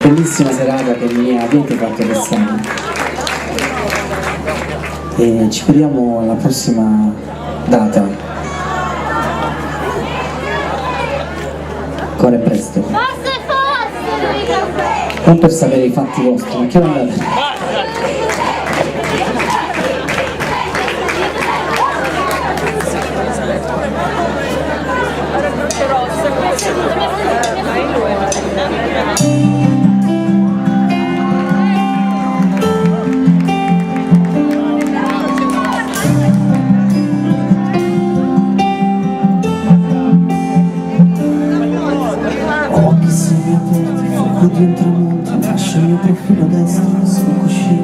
Bellissima serata che mi avete fatto quest'anno e ci vediamo alla prossima data. Ancora è presto. Non per sapere i fatti vostri, ma che andate? Occhi semiaperti, fuoco di un tramonto, lascio il mio profilo destro sul cuscino.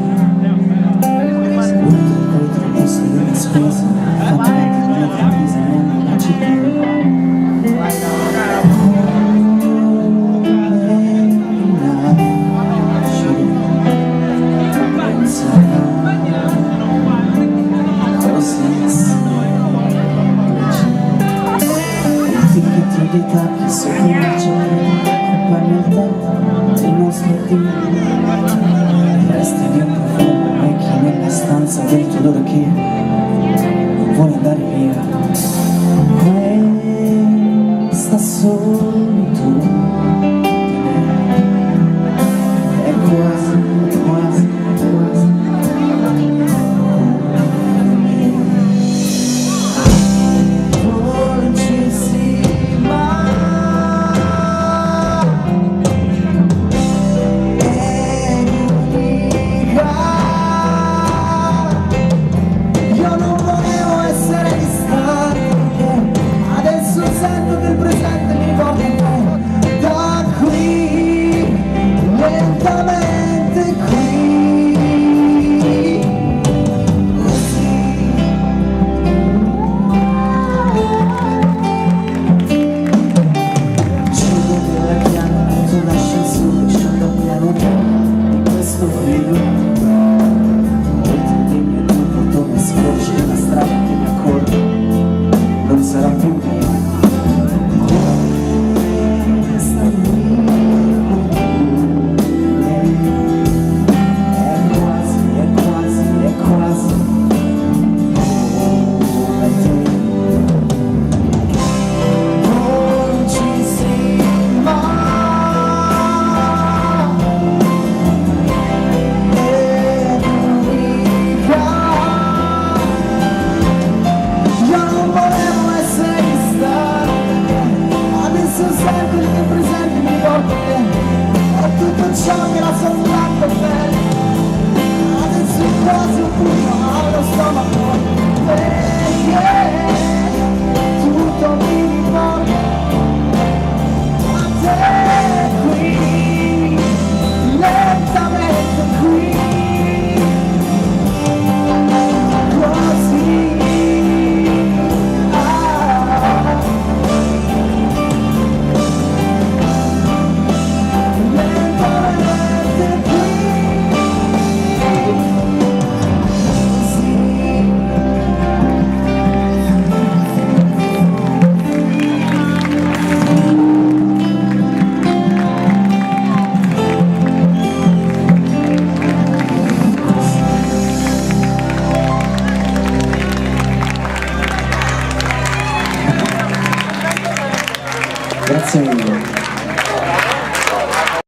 Guardo il vetro, posto della spesa, fatto avanti con la camisa, non la città. Dei tacchi sopra il cielo, accompagna il tempo del nostro Dio. Resti di un profumo vecchio nella stanza del tuo odore che non vuole andare via. Questa solitudine è quasi, quasi, quasi Grazie mille.